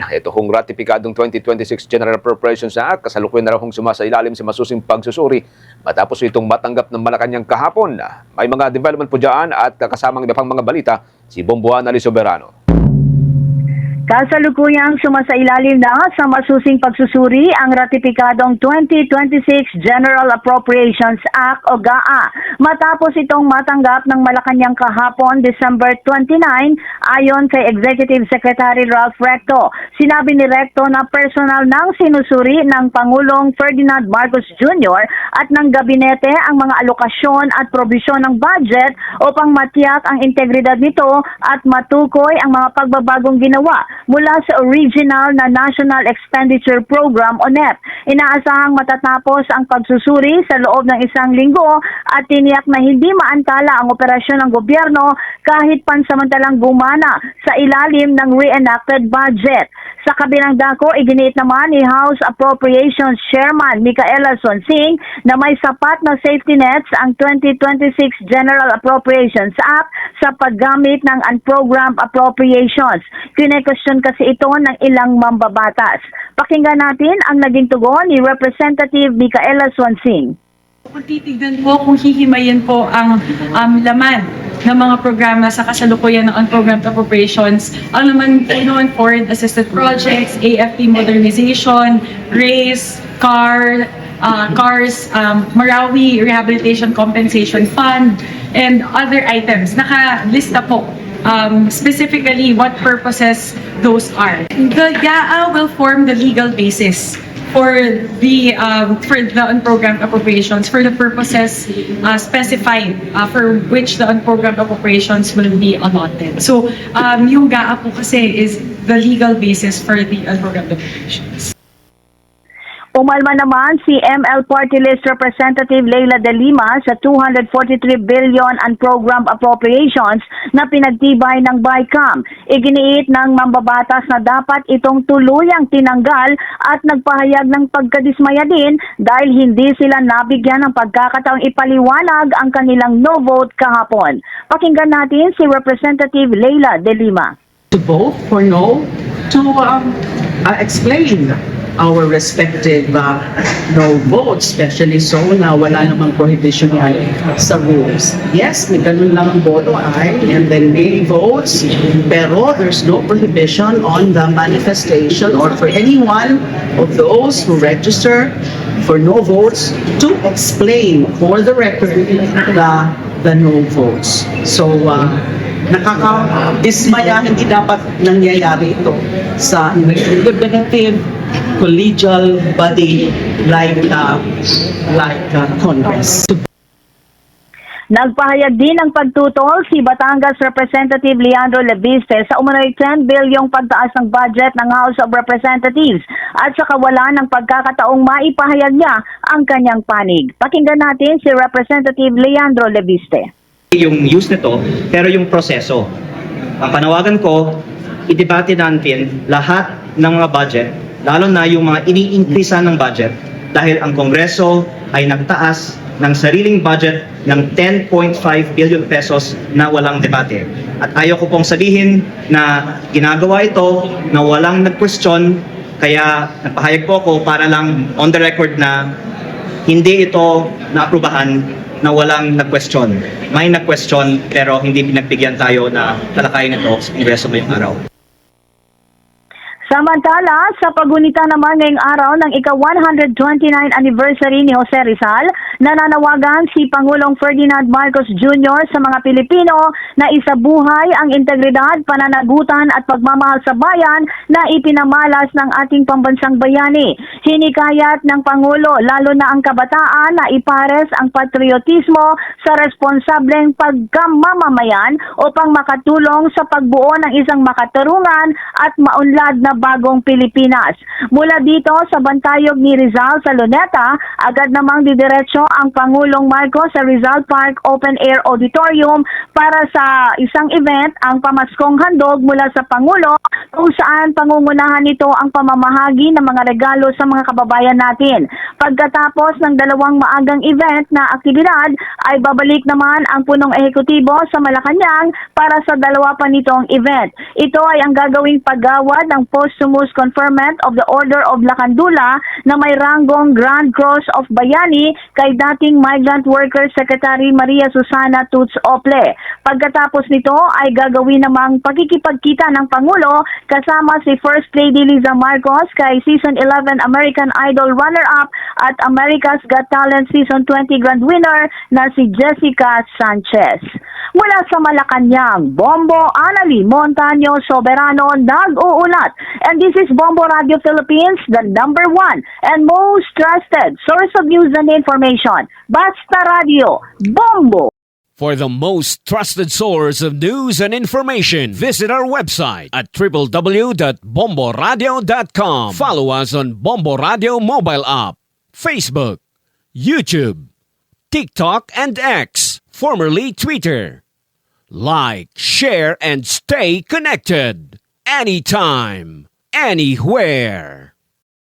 Ito hong ratipikadong 2026 General Appropriations Act, kasalukuyan na raw hong sumasailalim sa masusing pagsusuri matapos itong matanggap ng Malacanang kahapon. May mga development po dyan at kasamang iba pang mga balita, si Bomboana Lisoberano. Kasalukuyang sumasailalim na sa masusing pagsusuri ang ratipikadong 2026 General Appropriations Act o GAA matapos itong matanggap ng Malacanang kahapon December 29 ayon kay Executive Secretary Ralph Recto. Sinabi ni Recto na personal nang sinusuri ng Pangulong Ferdinand Marcos Jr. at ng gabinete ang mga alokasyon at probisyon ng budget upang matiyak ang integridad nito at matukoy ang mga pagbabagong ginawa mula sa original na National Expenditure Program o NEP. Inaasahang matatapos ang pagsusuri sa loob ng isang linggo at tiniyak na hindi maantala ang operasyon ng gobyerno kahit pansamantalang gumana sa ilalim ng reenacted budget. Sa kabilang dako, iginiit naman ni House Appropriations Chairman Micaela Sonsing na may sapat na safety nets ang 2026 General Appropriations Act sa paggamit ng unprogrammed appropriations. Kine-question kasi ito ng ilang mambabatas. Pakinggan natin ang naging tugon ni Representative Micaela Sonsing. Kung titignan po, kung hihimayin po ang laman ng mga programa sa kasalukuyan ng unprogrammed appropriations, ang laman po noon foreign assisted projects, AFP modernization, RACE, CARS, Marawi Rehabilitation Compensation Fund, and other items. Nakalista po specifically what purposes those are. The GAA will form the legal basis for the unprogrammed appropriations for the purposes specified for which the unprogrammed appropriations will be allotted. So yung GAA po kasi is the legal basis for the unprogrammed appropriations. Umalma naman si ML Party List Representative Leila De Lima sa 243 billion unprogrammed appropriations na pinagtibay ng BICAM. Iginiit ng mambabatas na dapat itong tuluyang tinanggal at nagpahayag ng pagkadismaya din dahil hindi sila nabigyan ng pagkakataong ipaliwanag ang kanilang no vote kahapon. Pakinggan natin si Representative Leila De Lima. To vote for no, to explain our respective no votes, especially so na wala namang prohibition yan sa rules. Yes, may ganun lang ang boto ay, and then nay votes, pero there's no prohibition on the manifestation or for any one of those who register for no votes to explain for the record the no votes. So, nakaka-dismaya, hindi dapat nangyayari ito sa deliberative collegial body like Congress. Nagpahayag din ng pagtutol si Batangas Representative Leandro Leviste sa umano'y 10 bilyong pagtaas ng budget ng House of Representatives at sa kawalan ng pagkakataong maipahayag niya ang kanyang panig. Pakinggan natin si Representative Leandro Leviste. Yung use nito, pero yung proseso. Ang panawagan ko, idebate natin lahat ng mga budget, lalo na yung mga ini-increase ng budget dahil ang Kongreso ay nagtaas ng sariling budget ng 10.5 billion pesos na walang debate. At ayaw ko pong sabihin na ginagawa ito na walang nag-question, kaya nagpahayag po ako para lang on the record na hindi ito naaprubahan na walang nag-question. May nag-question pero hindi pinagbigyan tayo na talakayin ito sa Kongreso ngayong araw. Samantala, sa pagunita naman ngayong araw ng ika-129 anniversary ni Jose Rizal, nananawagan si Pangulong Ferdinand Marcos Jr. sa mga Pilipino na isabuhay ang integridad, pananagutan at pagmamahal sa bayan na ipinamalas ng ating pambansang bayani. Hinikayat ng Pangulo lalo na ang kabataan na ipares ang patriotismo sa responsableng pagkamamamayan upang makatulong sa pagbuo ng isang makatarungan at maunlad na bagong Pilipinas. Mula dito sa bantayog ni Rizal sa Luneta, agad namang didiretso ang Pangulong Marcos sa Rizal Park Open Air Auditorium para sa isang event, ang Pamaskong Handog mula sa Pangulo, kung saan pangungunahan nito ang pamamahagi ng mga regalo sa mga kababayan natin. Pagkatapos ng dalawang maagang event na aktibidad, ay babalik naman ang punong ehekutibo sa Malacanang para sa dalawa pa nitong event. Ito ay ang gagawing paggawad ng posthumous conferment of the Order of Lacandula na may ranggong Grand Cross of Bayani kay dating Migrant Workers Secretary Maria Susana Tuts Ople. Pagkatapos nito ay gagawin namang pagkikipagkita ng Pangulo kasama si First Lady Liza Marcos kay Season 11 American Idol runner-up at America's Got Talent Season 20 Grand Winner na si Jessica Sanchez. Mula sa Malacanang, Bombo Anali Montaño Soberano nag-uulat. And this is Bombo Radio Philippines, the number one and most trusted source of news and information. Basta Radio, Bombo! For the most trusted source of news and information, visit our website at www.bomboradio.com. Follow us on Bombo Radio mobile app, Facebook, YouTube, TikTok, and X, formerly Twitter. Like, share, and stay connected. Anytime, anywhere.